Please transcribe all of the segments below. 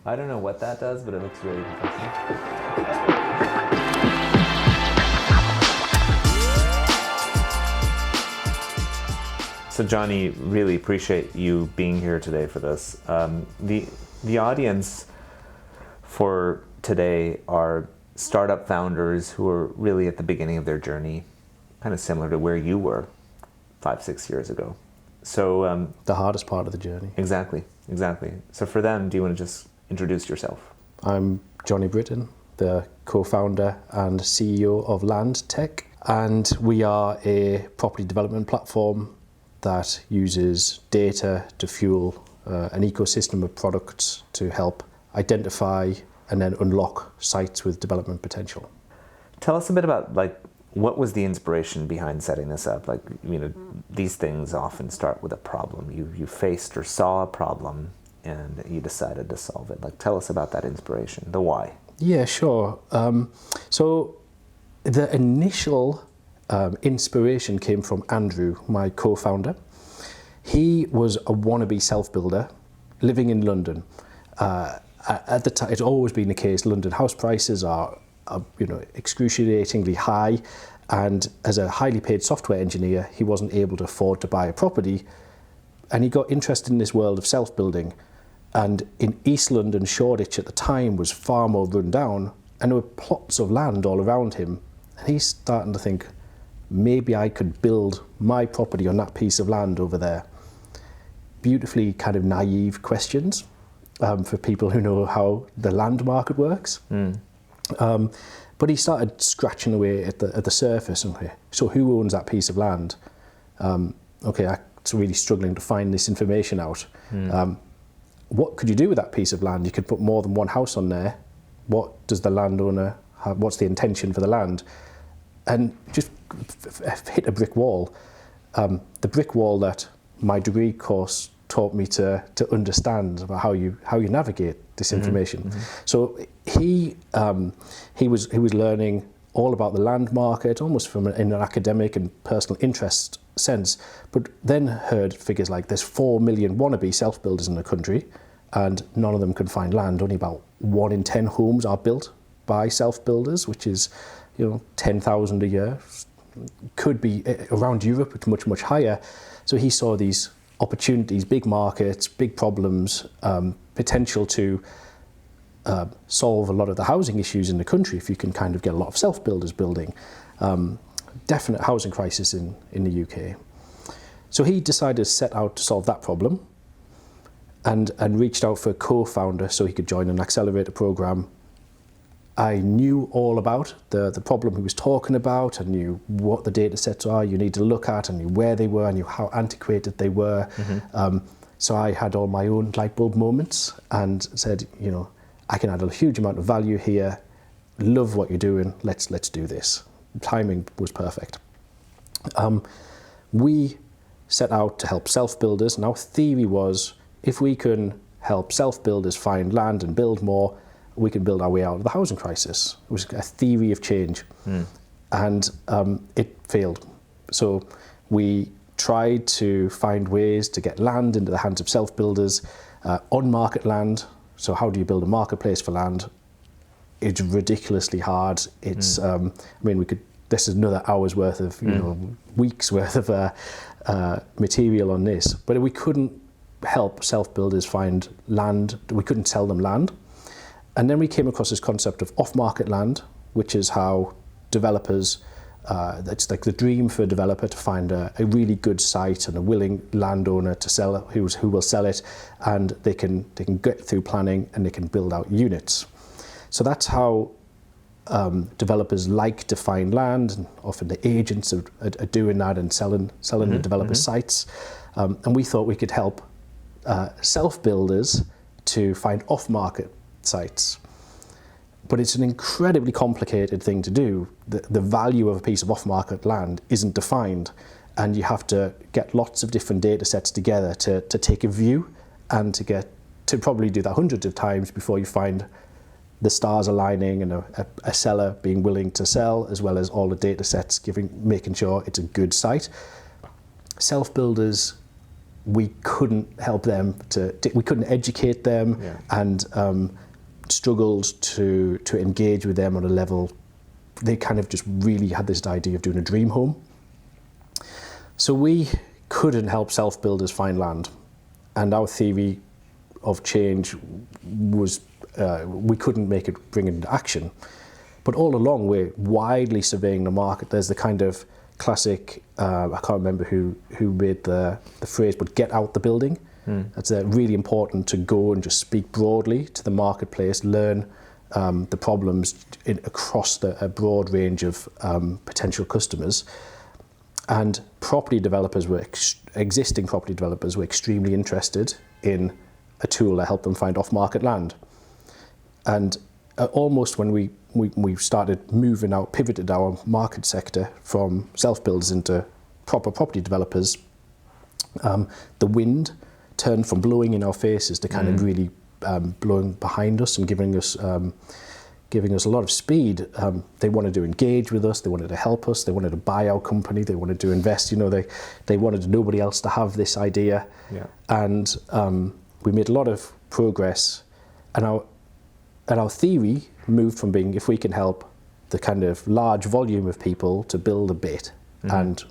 I don't know what that does, but it looks really professional. So Jonny, really appreciate you being here today for this. The audience for today are startup founders who are really at the beginning of their journey, kind of similar to where you were 5-6 years ago. So the hardest part of the journey. Exactly. So for them, do you want to just introduce yourself? I'm Jonny Britton, the co-founder and CEO of LandTech, and we are a property development platform that uses data to fuel an ecosystem of products to help identify and then unlock sites with development potential. Tell us a bit about what was the inspiration behind setting this up? These things often start with a problem. You faced or saw a problem and you decided to solve it. Tell us about that inspiration, the why. Yeah, sure. So the initial inspiration came from Andrew, my co-founder. He was a wannabe self-builder living in London. At the time, it's always been the case, London house prices are excruciatingly high, and as a highly paid software engineer, he wasn't able to afford to buy a property, and he got interested in this world of self-building. And in East London, Shoreditch at the time was far more run down, and there were plots of land all around him, and he's starting to think, maybe I could build my property on that piece of land over there. Beautifully kind of naive questions for people who know how the land market works. But he started scratching away at the surface. Okay, so who owns that piece of land? Okay, I'm really struggling to find this information out. What could you do with that piece of land? You could put more than one house on there. What does the landowner have? What's the intention for the land? And just hit a brick wall. The brick wall that my degree course taught me to understand about how you navigate this information. So he was learning all about the land market, almost from in an academic and personal interest sense, but then heard figures like there's 4 million wannabe self-builders in the country, and none of them can find land. Only about 1 in 10 homes are built by self-builders, which is 10,000 a year. Could be around Europe, it's much higher. So he saw these opportunities, big markets, big problems, potential to solve a lot of the housing issues in the country if you can kind of get a lot of self-builders building. Definite housing crisis in the UK. So he decided to set out to solve that problem and reached out for a co-founder so he could join an accelerator program. I knew all about the problem he was talking about. I knew what the data sets are you need to look at. I knew where they were. I knew how antiquated they were. So I had all my own light bulb moments and said, I can add a huge amount of value here. Love what you're doing. Let's do this. Timing was perfect. We set out to help self-builders, and our theory was if we can help self-builders find land and build more, we can build our way out of the housing crisis. It was a theory of change, and it failed. So we tried to find ways to get land into the hands of self-builders, on-market land. So how do you build a marketplace for land? It's ridiculously hard. It's, this is another hour's worth of, weeks worth of material on this. But we couldn't help self-builders find land. We couldn't sell them land. And then we came across this concept of off-market land, which is how developers, it's like the dream for a developer to find a really good site and a willing landowner to sell it, who will sell it, and they can get through planning and they can build out units. So that's how developers like to find land, and often the agents are doing that and selling the developers' sites. And we thought we could help self-builders to find off-market sites. But it's an incredibly complicated thing to do. The value of a piece of off-market land isn't defined, and you have to get lots of different data sets together to take a view, and to probably do that hundreds of times before you find the stars aligning and a seller being willing to sell, as well as all the data sets making sure it's a good site. Self-builders we couldn't help them we couldn't educate them, and struggled to engage with them on a level. They kind of just really had this idea of doing a dream home. So we couldn't help self-builders find land, and our theory of change was we couldn't bring it into action. But all along, we're widely surveying the market. There's the kind of classic, I can't remember who made the phrase, but get out the building. That's really important, to go and just speak broadly to the marketplace, learn the problems across a broad range of potential customers. And existing property developers were extremely interested in a tool to help them find off-market land. And almost when we started pivoted our market sector from self-builders into proper property developers, the wind turned from blowing in our faces to kind of really blowing behind us and giving us a lot of speed. They wanted to engage with us, they wanted to help us, they wanted to buy our company, they wanted to invest. They wanted nobody else to have this idea. And we made a lot of progress, and our theory moved from being, if we can help the kind of large volume of people to build a bit and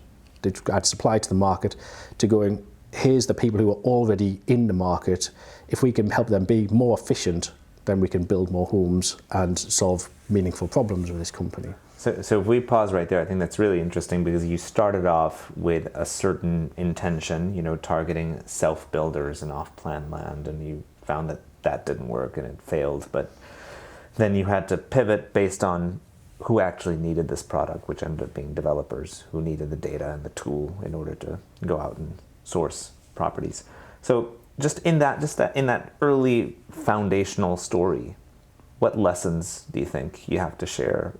add supply to the market, to going, here's the people who are already in the market. If we can help them be more efficient, then we can build more homes and solve meaningful problems with this company. So if we pause right there, I think that's really interesting, because you started off with a certain intention, targeting self-builders and off-plan land, and you found that didn't work and it failed. But then you had to pivot based on who actually needed this product, which ended up being developers who needed the data and the tool in order to go out and source properties. So just in that early foundational story, what lessons do you think you have to share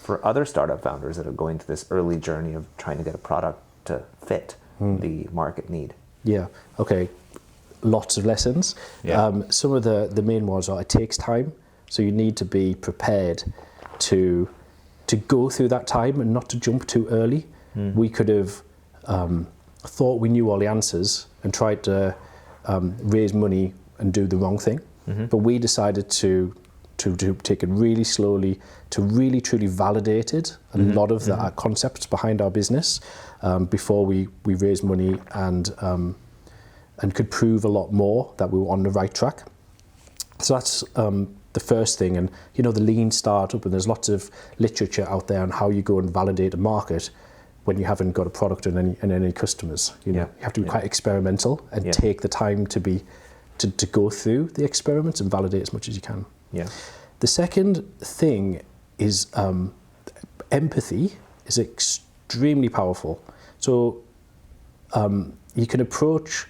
for other startup founders that are going through this early journey of trying to get a product to fit the market need? Yeah, okay. Lots of lessons. Some of the main ones are, it takes time. So you need to be prepared to go through that time and not to jump too early. We could have thought we knew all the answers and tried to raise money and do the wrong thing. But we decided to take it really slowly, to really truly validate it, a lot of the concepts behind our business before we raised money and could prove a lot more that we were on the right track. So that's the first thing. And the lean startup, and there's lots of literature out there on how you go and validate a market when you haven't got a product and any customers. You have to be quite experimental and take the time to go through the experiments and validate as much as you can. The second thing is empathy is extremely powerful. So you can approach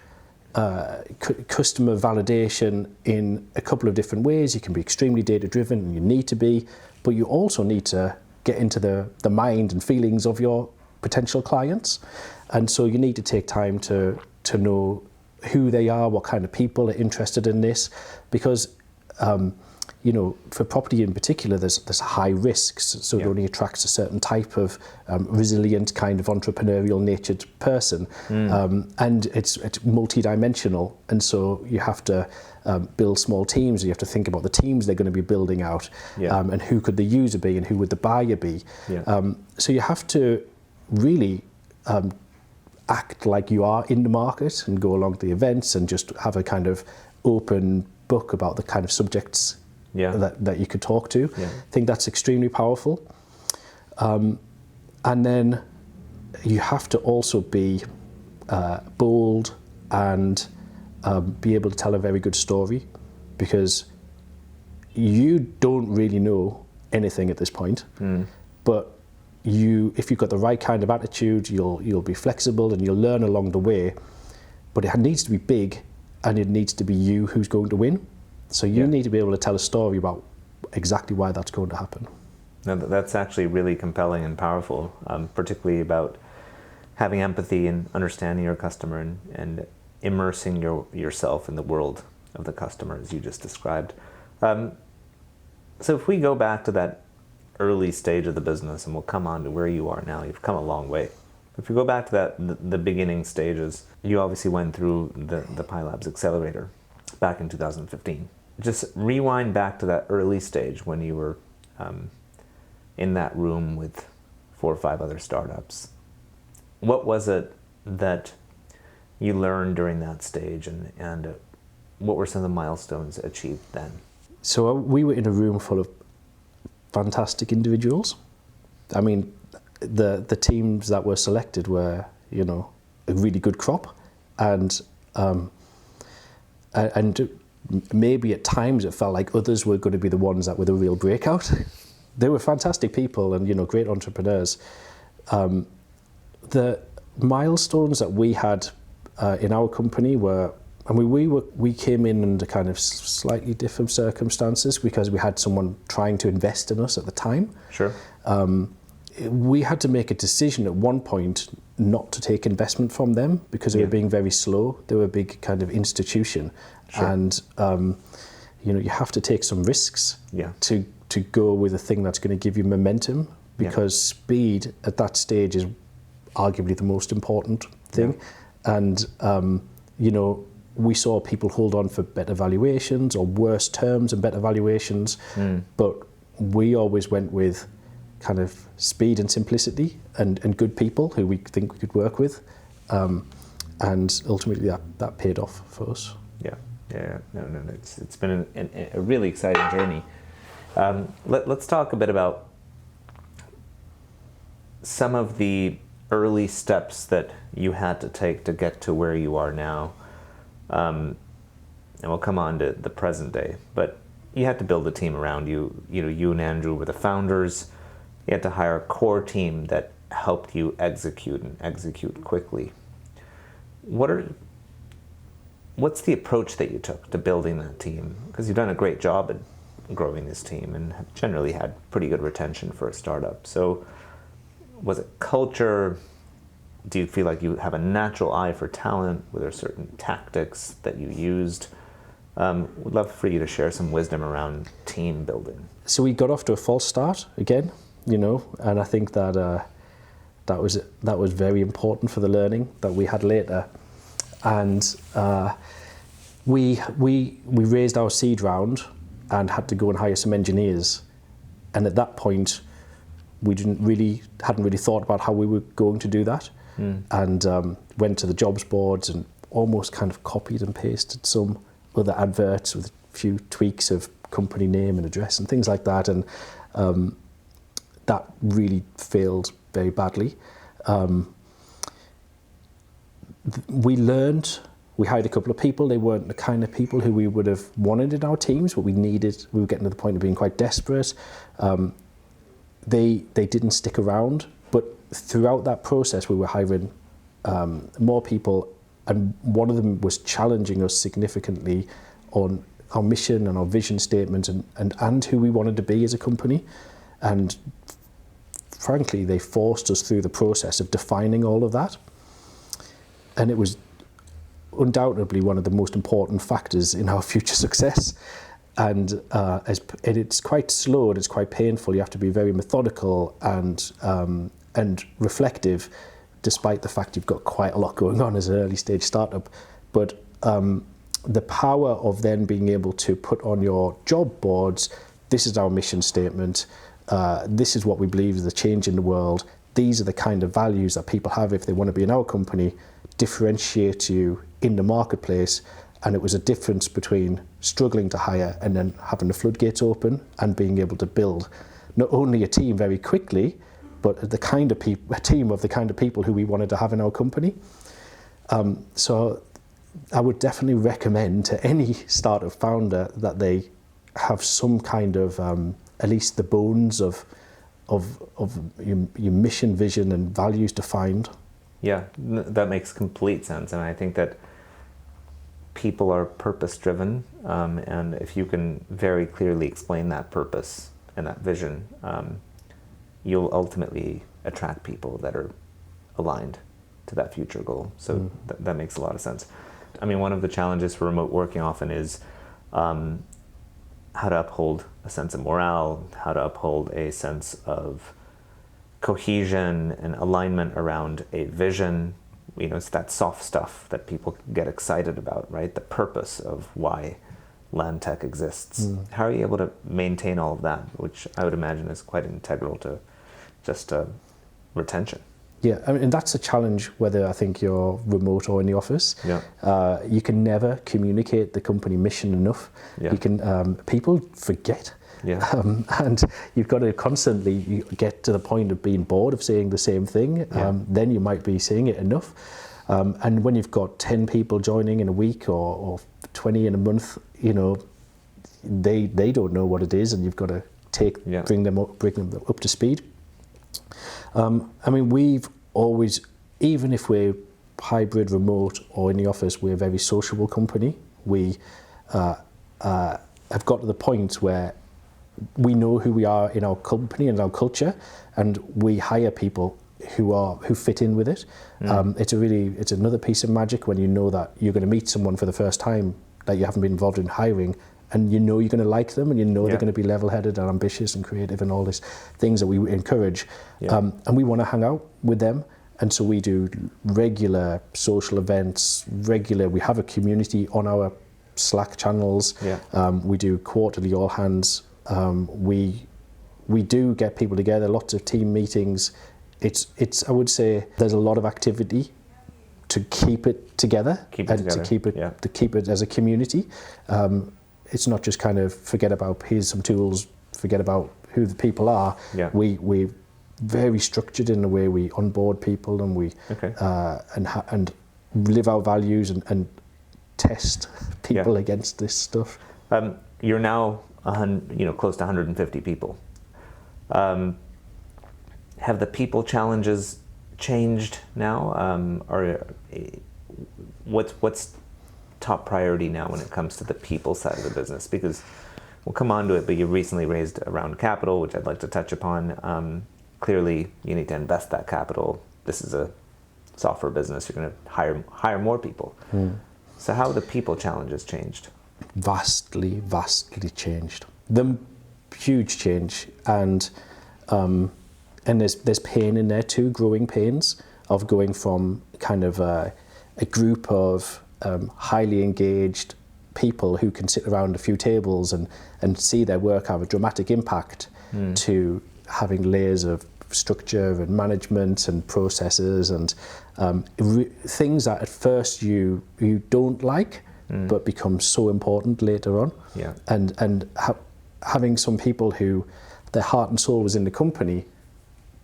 customer validation in a couple of different ways. You can be extremely data driven, and you need to be, but you also need to get into the mind and feelings of your potential clients. And so you need to take time to know who they are, what kind of people are interested in this, because for property in particular, there's high risks, so it only attracts a certain type of resilient kind of entrepreneurial natured person, and it's multi-dimensional, and so you have to build small teams. You have to think about the teams they're going to be building out, and who could the user be and who would the buyer be. So you have to really act like you are in the market and go along to the events and just have a kind of open book about the kind of subjects that you could talk to. I think that's extremely powerful. And then you have to also be bold and be able to tell a very good story, because you don't really know anything at this point. But if you've got the right kind of attitude, you'll be flexible and you'll learn along the way. But it needs to be big, and it needs to be you who's going to win. So you need to be able to tell a story about exactly why that's going to happen. Now, that's actually really compelling and powerful, particularly about having empathy and understanding your customer and immersing yourself in the world of the customer, as you just described. So if we go back to that early stage of the business, and we'll come on to where you are now, you've come a long way. If you go back to the beginning stages, you obviously went through the Pi Labs accelerator back in 2015. Just rewind back to that early stage when you were in that room with 4 or 5 other startups. What was it that you learned during that stage, and what were some of the milestones achieved then? So we were in a room full of fantastic individuals. I mean, the teams that were selected were, you know, a really good crop, and maybe at times it felt like others were going to be the ones that were the real breakout. They were fantastic people and, you know, great entrepreneurs. The milestones that we had in our company were, I mean, we came in under kind of slightly different circumstances because we had someone trying to invest in us at the time. Sure. We had to make a decision at one point not to take investment from them because they were being very slow. They were a big kind of institution. Sure. And, you know, you have to take some risks to go with a thing that's going to give you momentum, because speed at that stage is arguably the most important thing. Yeah. And, you know, we saw people hold on for better valuations or worse terms and better valuations, but we always went with kind of speed and simplicity and good people who we think we could work with, and ultimately that paid off for us. No, it's been a really exciting journey. Let's talk a bit about some of the early steps that you had to take to get to where you are now, and we'll come on to the present day. But you had to build a team around you. You know, you and Andrew were the founders. You had to hire a core team that helped you execute quickly. What's the approach that you took to building that team? Because you've done a great job at growing this team and have generally had pretty good retention for a startup. So was it culture? Do you feel like you have a natural eye for talent? Were there certain tactics that you used? Would love for you to share some wisdom around team building. So we got off to a false start again, you know, and I think that that was very important for the learning that we had later. And we raised our seed round and had to go and hire some engineers. And at that point, we hadn't really thought about how we were going to do that, and went to the jobs boards and almost kind of copied and pasted some other adverts with a few tweaks of company name and address and things like that, and that really failed very badly. We hired a couple of people. They weren't the kind of people who we would have wanted in our teams, but we were getting to the point of being quite desperate. They didn't stick around, but throughout that process we were hiring more people, and one of them was challenging us significantly on our mission and our vision statement and who we wanted to be as a company. And frankly, they forced us through the process of defining all of that. And it was undoubtedly one of the most important factors in our future success. And it's quite slow and it's quite painful. You have to be very methodical and reflective, despite the fact you've got quite a lot going on as an early stage startup. But the power of then being able to put on your job boards, this is our mission statement, this is what we believe is the change in the world, these are the kind of values that people have if they want to be in our company, differentiate you in the marketplace. And it was a difference between struggling to hire and then having the floodgates open and being able to build not only a team very quickly, but a team of the kind of people who we wanted to have in our company. So I would definitely recommend to any startup founder that they have some kind of at least the bones of your mission, vision, and values defined. Yeah, that makes complete sense, and I think that people are purpose-driven, and if you can very clearly explain that purpose and that vision, you'll ultimately attract people that are aligned to that future goal. So that makes a lot of sense. I mean, one of the challenges for remote working often is how to uphold a sense of morale, how to uphold a sense of cohesion and alignment around a vision. It's that soft stuff that people get excited about, right? The purpose of why LandTech exists. How are you able to maintain all of that, which I would imagine is quite integral to just retention? Yeah, I mean, that's a challenge whether I think you're remote or in the office. Yeah. You can never communicate the company mission enough. Yeah. You can people forget. Yeah. And you've got to constantly get to the point of being bored of saying the same thing. Then you might be saying it enough. And when you've got 10 people joining in a week or 20 in a month, they don't know what it is, and you've got to bring them up to speed. I mean, we've always, even if we're hybrid, remote, or in the office, we're a very sociable company. We have got to the point where we know who we are in our company and our culture, and we hire people who fit in with it. It's another piece of magic when you know that you're going to meet someone for the first time that you haven't been involved in hiring, and you're going to like them, and they're going to be level-headed and ambitious and creative and all these things that we encourage. And we want to hang out with them. And so we do regular social events, we have a community on our Slack channels. We do quarterly all hands. We do get people together, lots of team meetings. It's I would say there's a lot of activity to keep it together, to keep it as a community. It's not just kind of forget about here's some tools, forget about who the people are. We're very structured in the way we onboard people, and we and live our values and test people against this stuff. You're now close to 150 people. Have the people challenges changed now? Or what's top priority now when it comes to the people side of the business? Because we'll come on to it, but you recently raised a round of capital, which I'd like to touch upon. Clearly, you need to invest that capital. This is a software business. You're going to hire more people. So how have the people challenges changed? Vastly changed. The huge change, and there's pain in there too, growing pains of going from kind of a group of highly engaged people who can sit around a few tables and see their work have a dramatic impact to having layers of structure and management and processes and things that at first you don't like but become so important later on. And having some people who their heart and soul was in the company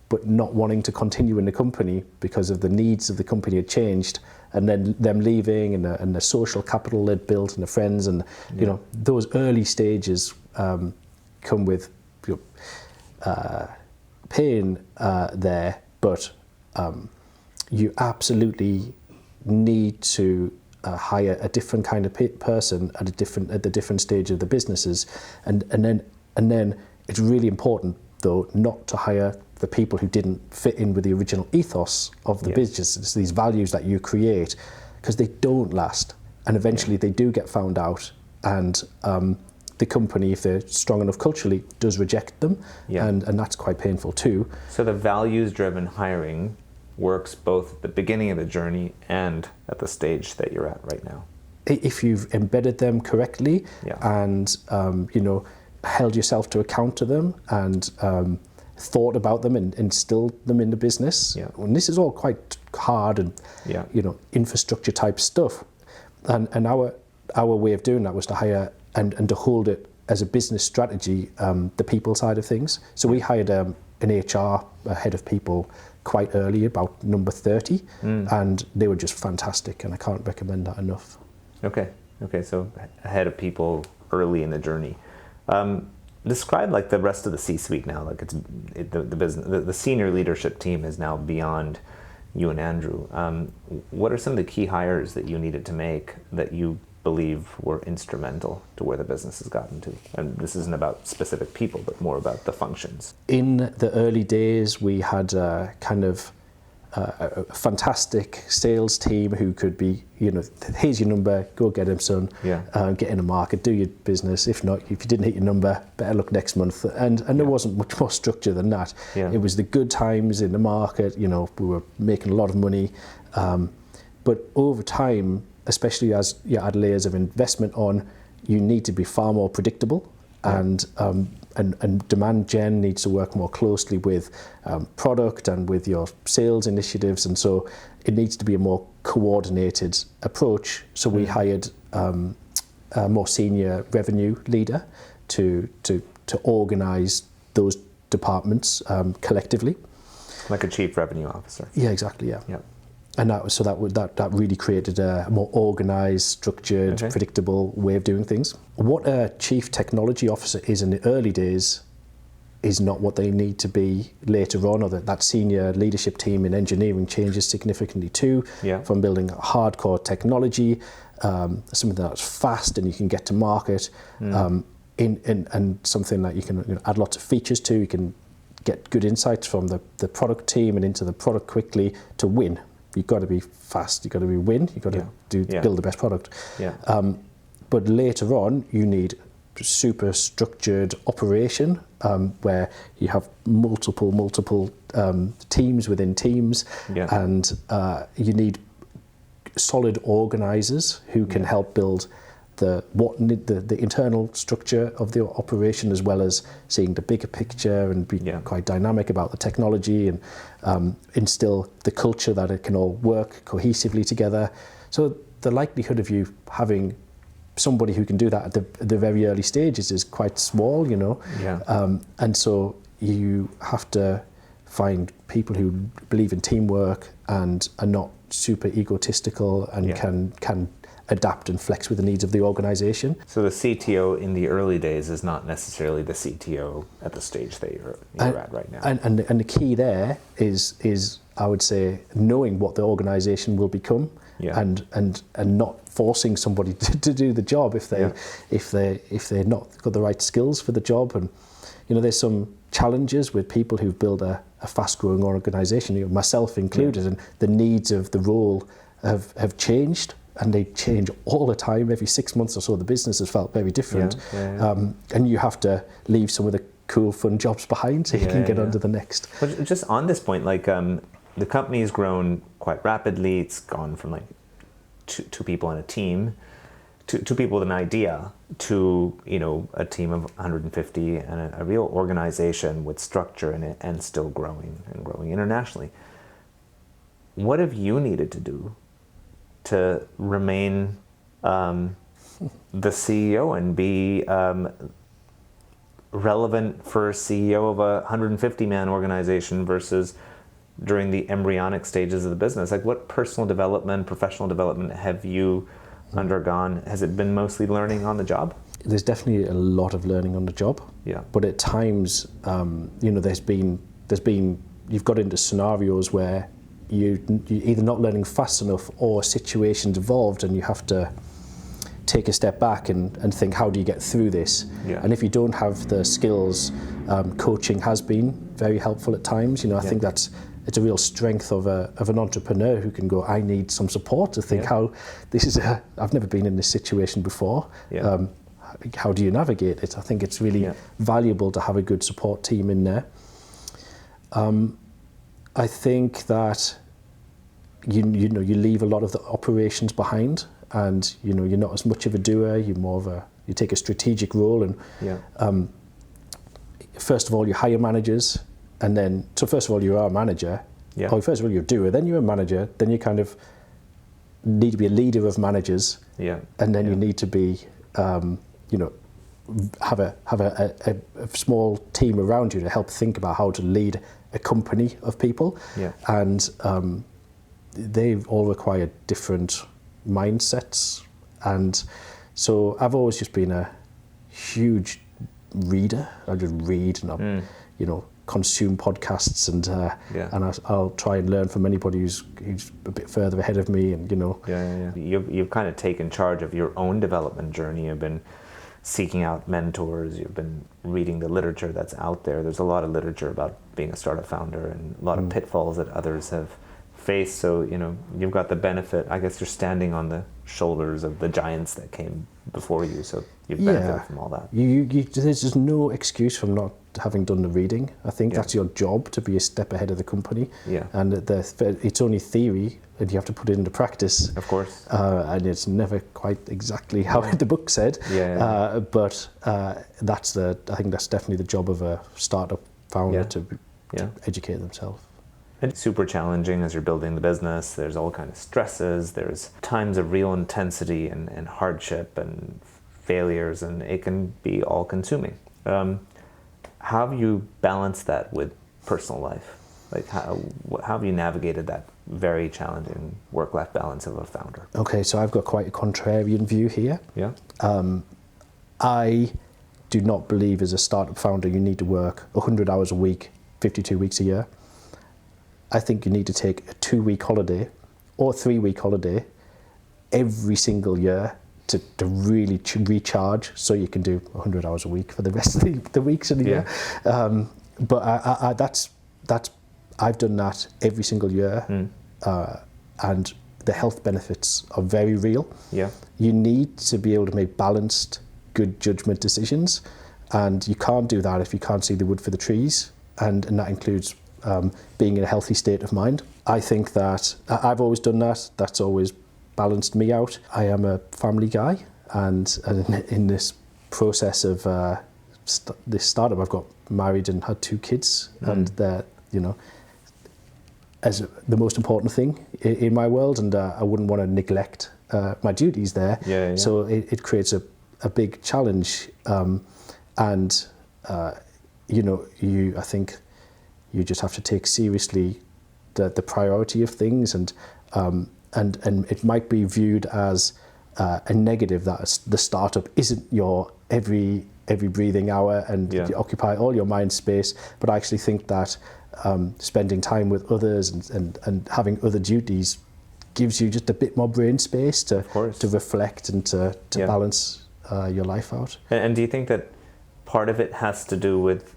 but not wanting to continue in the company because of the needs of the company had changed, and then them leaving and the social capital they'd built and the friends and those early stages come with pain there, but you absolutely need to hire a different kind of person at the different stage of the businesses, and then it's really important though not to hire the people who didn't fit in with the original ethos of the business. It's these values that you create, because they don't last, and eventually they do get found out, and the company, if they're strong enough culturally, does reject them, and that's quite painful too. So the values-driven hiring works both at the beginning of the journey and at the stage that you're at right now. If you've embedded them correctly and held yourself to account to them and thought about them and instilled them in the business. And this is all quite hard and infrastructure type stuff. And our way of doing that was to hire and to hold it as a business strategy, the people side of things. So we hired an HR, a head of people, quite early, about number 30, and they were just fantastic, and I can't recommend that enough. Okay, so a head of people early in the journey. Describe like the rest of the C-suite now. Like the business, the senior leadership team is now beyond you and Andrew. What are some of the key hires that you needed to make that you believe were instrumental to where the business has gotten to? And this isn't about specific people, but more about the functions. In the early days, we had kind of a fantastic sales team who could be, here's your number, go get them, son. Get in the market, do your business. If not, if you didn't hit your number, better look next month. And there wasn't much more structure than that. It was the good times in the market. We were making a lot of money. But over time, especially as you add layers of investment on, you need to be far more predictable. And demand gen needs to work more closely with product and with your sales initiatives, and so it needs to be a more coordinated approach. So we hired a more senior revenue leader to organise those departments collectively, like a chief revenue officer. Yeah, exactly. Yeah. And that really created a more organised, structured, predictable way of doing things. What a chief technology officer is in the early days is not what they need to be later on, or that senior leadership team in engineering changes significantly too, from building hardcore technology, something that's fast and you can get to market, and something that you can add lots of features to. You can get good insights from the product team and into the product quickly to win. You've got to be fast, you've got to win, you've got to build the best product. But later on, you need super structured operation where you have multiple teams within teams, and you need solid organisers who can help build the internal structure of the operation, as well as seeing the bigger picture and be quite dynamic about the technology, and instill the culture that it can all work cohesively together. So the likelihood of you having somebody who can do that at the very early stages is quite small, and so you have to find people who believe in teamwork and are not super egotistical and can adapt and flex with the needs of the organization. So the CTO in the early days is not necessarily the CTO at the stage that you're at right now. And the key there is I would say knowing what the organization will become, and not forcing somebody to do the job if they're not got the right skills for the job. And there's some challenges with people who've built a fast-growing organization, myself included, and the needs of the role have changed. And they change all the time. Every 6 months or so, the business has felt very different. And you have to leave some of the cool, fun jobs behind so you can get on to the next. But just on this point, the company has grown quite rapidly. It's gone from two people on a team, two people with an idea, to a team of 150 and a real organization with structure in it, and still growing internationally. What have you needed to do to remain the CEO and be relevant for a CEO of a 150-man organization versus during the embryonic stages of the business? What personal development, professional development have you undergone? Has it been mostly learning on the job? There's definitely a lot of learning on the job. But at times, there's been you've got into scenarios where you're either not learning fast enough or situations evolved, and you have to take a step back and think, how do you get through this? And if you don't have the skills, coaching has been very helpful at times. I think it's a real strength of an entrepreneur who can go, I need some support to think how this is I've never been in this situation before. How do you navigate it? I think it's really valuable to have a good support team in there. I think that you leave a lot of the operations behind, and you're not as much of a doer. You're more of you take a strategic role, and first of all you hire managers, and then first of all you are a manager, or first of all you're a doer, then you're a manager, then you kind of need to be a leader of managers, and then you need to be have a small team around you to help think about how to lead a company of people, and they've all required different mindsets. And so I've always just been a huge reader. I just read and consume podcasts, and I'll try and learn from anybody who's a bit further ahead of me. And you've kind of taken charge of your own development journey. You've been seeking out mentors, you've been reading the literature that's out there. There's a lot of literature about being a startup founder and a lot of pitfalls that others have face, so you've got the benefit. I guess you're standing on the shoulders of the giants that came before you, so you've benefited from all that. There's just no excuse from not having done the reading. I think that's your job, to be a step ahead of the company. Yeah. And it's only theory, and you have to put it into practice. Of course. And it's never quite exactly how the book said. But I think that's definitely the job of a startup founder to educate themselves. It's super challenging as you're building the business. There's all kinds of stresses. There's times of real intensity and hardship and failures, and it can be all consuming. How have you balanced that with personal life? Like how have you navigated that very challenging work-life balance of a founder? Okay, so I've got quite a contrarian view here. Yeah. I do not believe as a startup founder you need to work 100 hours a week, 52 weeks a year. I think you need to take a 2-week holiday or 3-week holiday every single year to really recharge, so you can do 100 hours a week for the rest of the weeks of the year. But I've done that every single year, and the health benefits are very real. Yeah. You need to be able to make balanced, good judgment decisions, and you can't do that if you can't see the wood for the trees, and that includes being in a healthy state of mind. I think that I've always done that. That's always balanced me out. I am a family guy, and in this process of this startup, I've got married and had 2 kids, and they're, as the most important thing in my world, and I wouldn't want to neglect my duties there. So it creates a big challenge, and I think you just have to take seriously the priority of things, and it might be viewed as a negative that the startup isn't your every breathing hour and you occupy all your mind space. But I actually think that spending time with others and having other duties gives you just a bit more brain space to reflect and to balance your life out. And do you think that part of it has to do with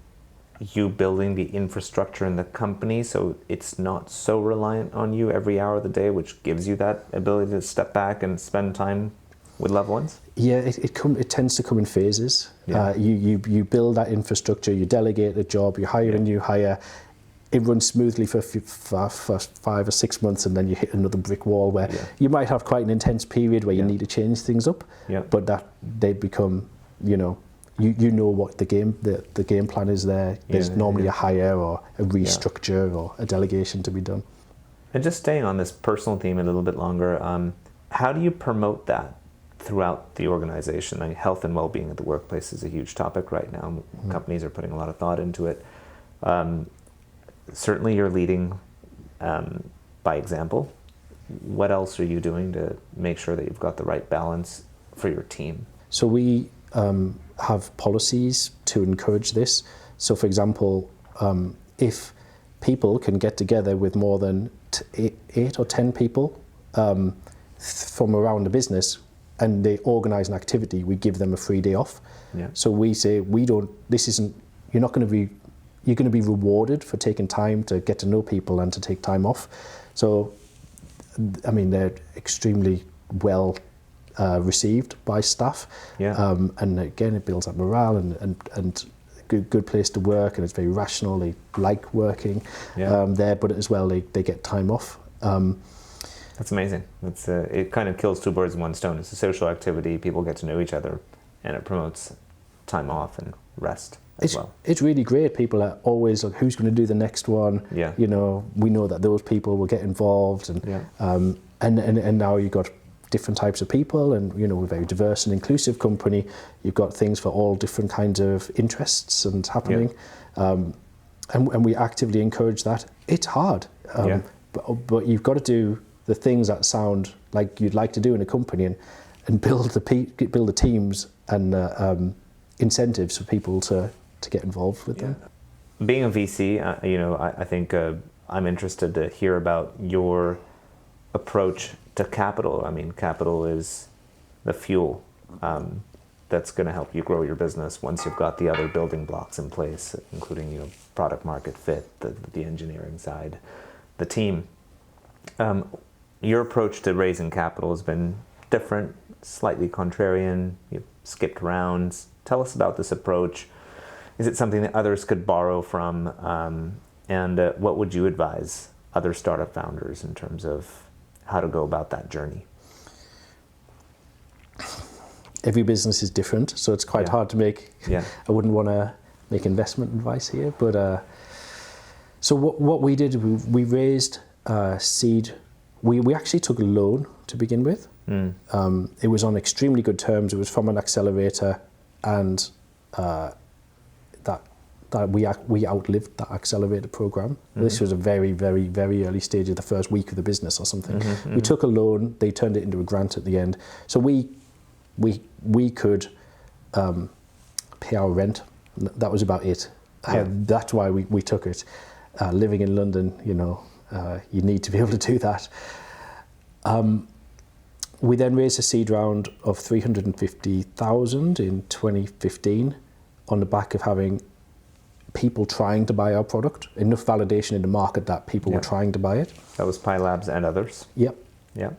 you building the infrastructure in the company so it's not so reliant on you every hour of the day, which gives you that ability to step back and spend time with loved ones? Yeah, it tends to come in phases. You build that infrastructure, you delegate a job, you hire a new hire. It runs smoothly for 5 or 6 months, and then you hit another brick wall where you might have quite an intense period where you need to change things up. But that they become, you know what the game plan is there. There's normally a hire or a restructure or a delegation to be done. And just staying on this personal theme a little bit longer, how do you promote that throughout the organization? I mean, health and well-being at the workplace is a huge topic right now. Companies are putting a lot of thought into it. Certainly you're leading by example. What else are you doing to make sure that you've got the right balance for your team? So we have policies to encourage this. So for example, if people can get together with more than 8 or 10 people from around the business and they organise an activity, we give them a free day off. So we say, you're going to be rewarded for taking time to get to know people and to take time off. So, I mean, they're extremely well received by staff. And again, it builds up morale and good place to work, and it's very rational. They like working there, but as well, they get time off. That's amazing. It kind of kills 2 birds with 1 stone. It's a social activity. People get to know each other, and it promotes time off and rest. It's really great. People are always like, who's going to do the next one? We know that those people will get involved, and now you've got different types of people, and we're a very diverse and inclusive company. You've got things for all different kinds of interests and happening, and we actively encourage that. It's hard, but you've got to do the things that sound like you'd like to do in a company, and build the teams and incentives for people to get involved with them. Being a VC, I think I'm interested to hear about your approach to capital. I mean, capital is the fuel that's going to help you grow your business once you've got the other building blocks in place, including product market fit, the engineering side, the team. Your approach to raising capital has been different, slightly contrarian. You've skipped rounds. Tell us about this approach. Is it something that others could borrow from? And what would you advise other startup founders in terms of how to go about that journey? Every business is different, so it's quite hard to make. I wouldn't want to make investment advice here, but so what we did, we raised seed. We actually took a loan to begin with. It was on extremely good terms. It was from an accelerator, and that we outlived that accelerator program. This was a very, very, very early stage of the first week of the business or something. We took a loan. They turned it into a grant at the end. So we could pay our rent. That was about it. That's why we took it. Living in London, you need to be able to do that. We then raised a seed round of 350,000 in 2015 on the back of having people trying to buy our product, enough validation in the market that people were trying to buy it. That was Pi Labs and others. Yep. Yeah.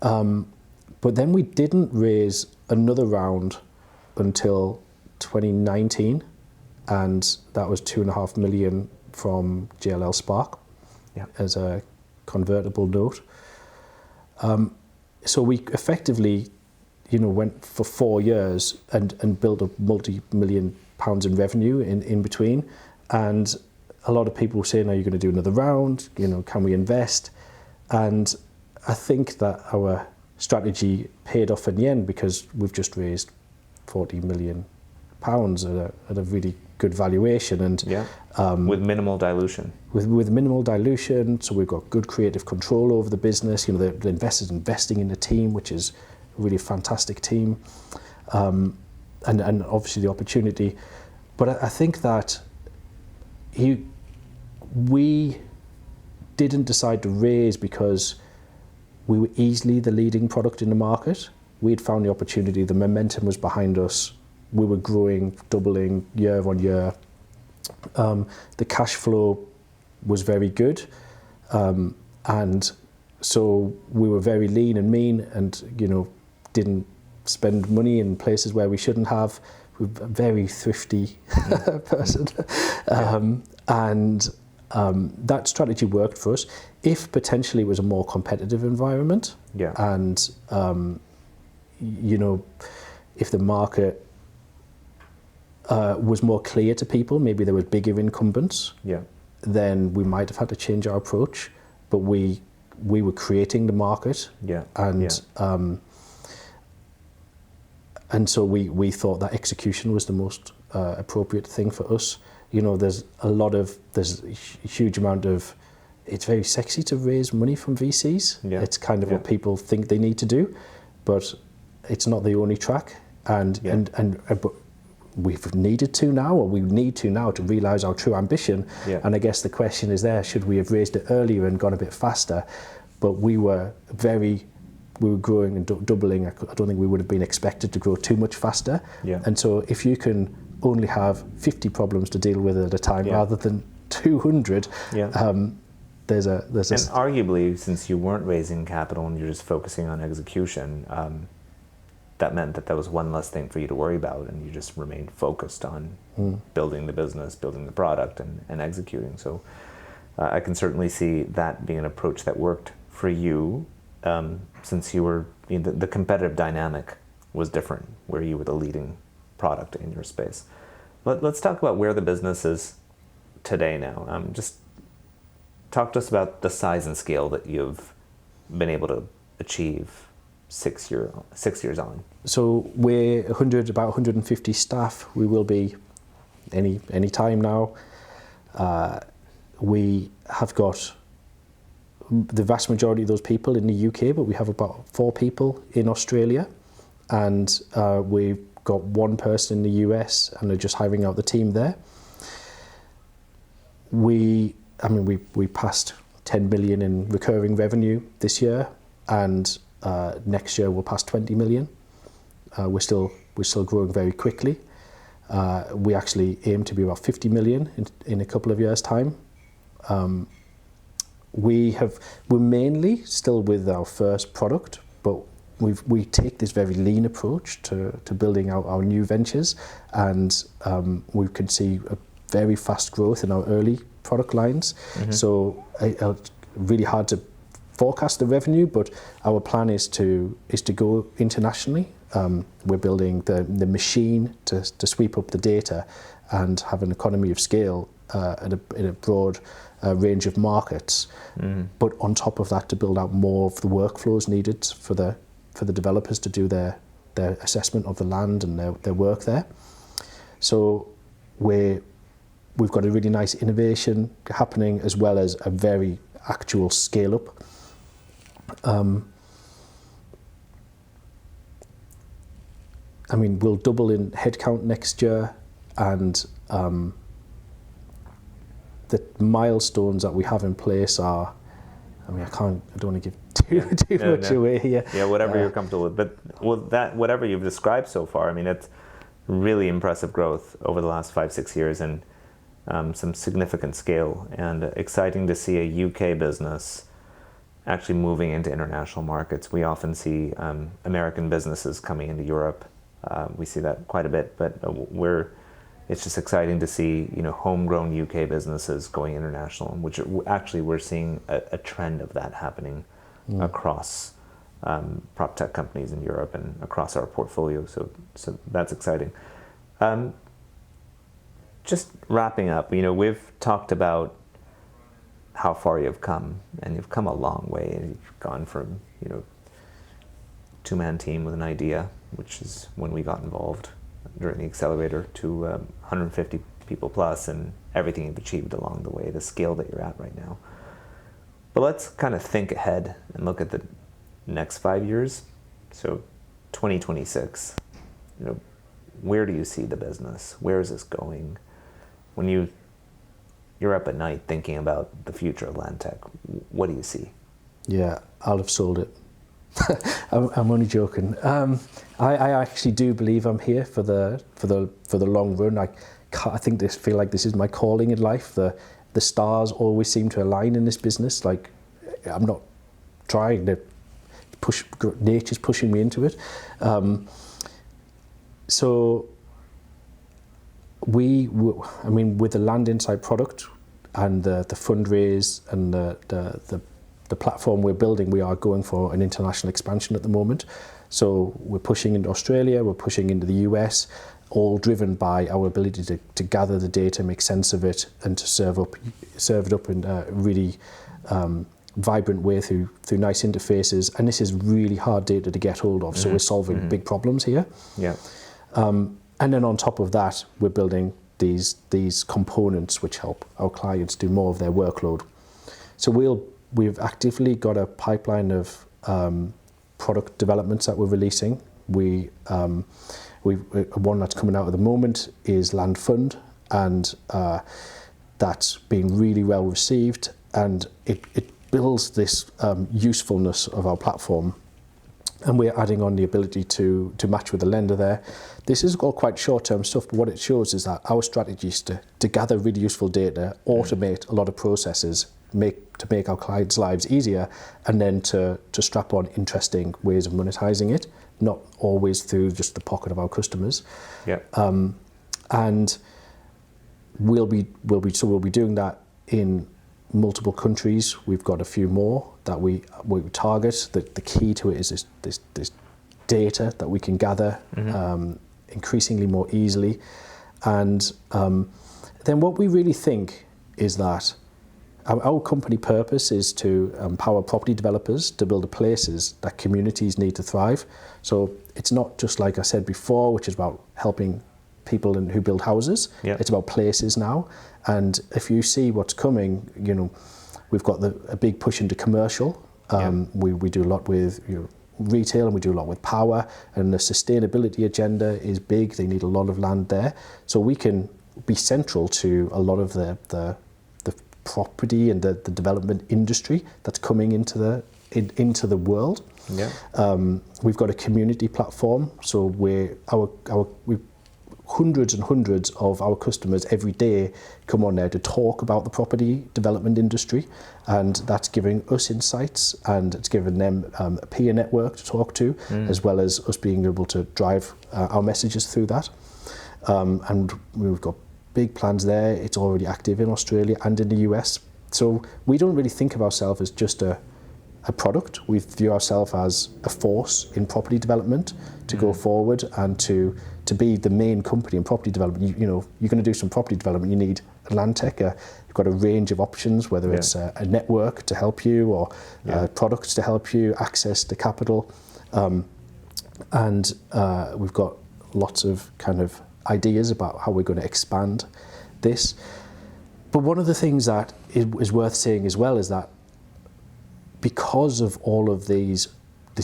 But then we didn't raise another round until 2019, and that was 2.5 million from JLL Spark as a convertible note. So we effectively, went for 4 years and built a multi-million pounds in revenue in between. And a lot of people were saying, are you going to do another round? Can we invest? And I think that our strategy paid off in the end, because we've just raised 40 million pounds at a really good valuation, and with minimal dilution. With minimal dilution, so we've got good creative control over the business. The investors investing in the team, which is a really fantastic team, and obviously the opportunity. But I think that we didn't decide to raise because we were easily the leading product in the market. We had found the opportunity, the momentum was behind us. We were growing, doubling year on year. The cash flow was very good. And so we were very lean and mean, and, didn't spend money in places where we shouldn't have. We're a very thrifty person. And that strategy worked for us. If potentially it was a more competitive environment, and, if the market was more clear to people, maybe there were bigger incumbents, then we might have had to change our approach. But we were creating the market, and so we thought that execution was the most appropriate thing for us. There's a huge amount of, it's very sexy to raise money from VCs. It's kind of what people think they need to do, but it's not the only track. And but we've needed to now, or we need to now, to realise our true ambition. And I guess the question is there, should we have raised it earlier and gone a bit faster? But we were growing and doubling. I don't think we would have been expected to grow too much faster. And so if you can only have 50 problems to deal with at a time rather than 200, there's a... And arguably, since you weren't raising capital and you're just focusing on execution, that meant that was one less thing for you to worry about, and you just remained focused on building the business, building the product, and executing. So I can certainly see that being an approach that worked for you, since you were, the competitive dynamic was different, where you were the leading product in your space. Let's talk about where the business is today now. Just talk to us about the size and scale that you've been able to achieve 6 years on. So we're about 150 staff. We will be any time now. We have got the vast majority of those people in the UK, but we have about 4 people in Australia, and we've got 1 person in the US, and they're just hiring out the team there. We passed 10 million in recurring revenue this year, and next year we'll pass 20 million. We're still growing very quickly. We actually aim to be about 50 million in a couple of years' time. we're mainly still with our first product, but we take this very lean approach to building out our new ventures, and we can see a very fast growth in our early product lines. So it's really hard to forecast the revenue, but our plan is to go internationally. We're building the machine to sweep up the data and have an economy of scale in a broad range of markets. But on top of that, to build out more of the workflows needed for the developers to do their assessment of the land and their work there. So we've got a really nice innovation happening, as well as a very actual scale up. I mean, we'll double in headcount next year, and the milestones that we have in place are, I mean, I don't want to give too much away here. Yeah, whatever you're comfortable with. But whatever you've described so far, I mean, it's really impressive growth over the last 5-6 years, and some significant scale, and exciting to see a UK business actually moving into international markets. We often see American businesses coming into Europe. We see that quite a bit, but it's just exciting to see, homegrown UK businesses going international, which actually we're seeing a trend of that happening across PropTech companies in Europe and across our portfolio. So that's exciting. Just wrapping up, we've talked about how far you've come, and you've come a long way. You've gone from, two-man team with an idea, which is when we got involved during the accelerator, to 150 people plus, and everything you've achieved along the way, the scale that you're at right now. But let's kind of think ahead and look at the next 5 years. So 2026, where do you see the business? Where is this going? When you're up at night thinking about the future of LandTech, what do you see? Yeah, I'll have sold it. I'm only joking. I actually do believe I'm here for the long run. I feel like this is my calling in life. The stars always seem to align in this business. Like, I'm not trying to push. Nature's pushing me into it. So with the Land Insight product and the fundraise and the platform we're building, we are going for an international expansion at the moment. So we're pushing into Australia, we're pushing into the US, all driven by our ability to gather the data, make sense of it, and to serve it up in a really vibrant way through nice interfaces. And this is really hard data to get hold of, so we're solving big problems here. Yeah. And then on top of that, we're building these components which help our clients do more of their workload. So we've actively got a pipeline of product developments that we're releasing. One that's coming out at the moment is LandFund, and that's been really well received, and it builds this usefulness of our platform. And we're adding on the ability to match with the lender there. This is all quite short-term stuff, but what it shows is that our strategy is to gather really useful data, automate a lot of processes, to make our clients' lives easier, and then to strap on interesting ways of monetizing it, not always through just the pocket of our customers. Yeah. And we'll be doing that in multiple countries. We've got a few more that we target. The key to it is this data that we can gather increasingly more easily. And then what we really think is that our company purpose is to empower property developers to build the places that communities need to thrive. So it's not just, like I said before, which is about helping people who build houses. Yeah. It's about places now. And if you see what's coming, we've got a big push into commercial. We do a lot with retail, and we do a lot with power, and the sustainability agenda is big. They need a lot of land there. So we can be central to a lot of the property and the development industry that's coming into the world. Yeah. We've got a community platform, so we've hundreds and hundreds of our customers every day come on there to talk about the property development industry, and that's giving us insights, and it's giving them a peer network to talk to, as well as us being able to drive our messages through that. And we've got big plans there. It's already active in Australia and in the US. So we don't really think of ourselves as just a product. We view ourselves as a force in property development to go forward and to be the main company in property development. You know, you're going to do some property development, you need a LandTech. You've got a range of options, whether it's a network to help you or products to help you, access to capital. And we've got lots of kind of ideas about how we're going to expand this. But one of the things that is worth saying as well is that because of all of this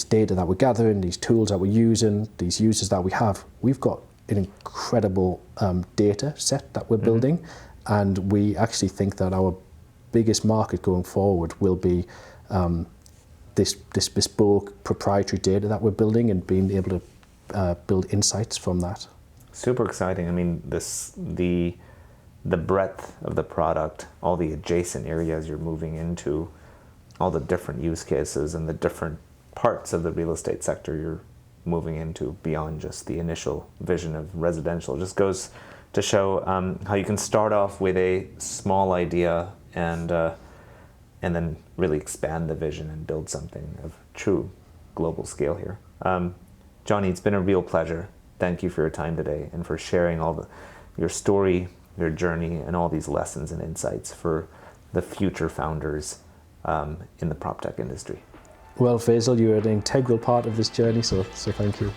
data that we're gathering, these tools that we're using, these users that we have, we've got an incredible data set that we're building, and we actually think that our biggest market going forward will be this bespoke proprietary data that we're building and being able to build insights from that. Super exciting. I mean, the breadth of the product, all the adjacent areas you're moving into, all the different use cases and the different parts of the real estate sector you're moving into beyond just the initial vision of residential, just goes to show how you can start off with a small idea and then really expand the vision and build something of true global scale here. Jonny, it's been a real pleasure. Thank you for your time today and for sharing your story, your journey, and all these lessons and insights for the future founders in the PropTech industry. Well, Faisal, you're an integral part of this journey, so thank you.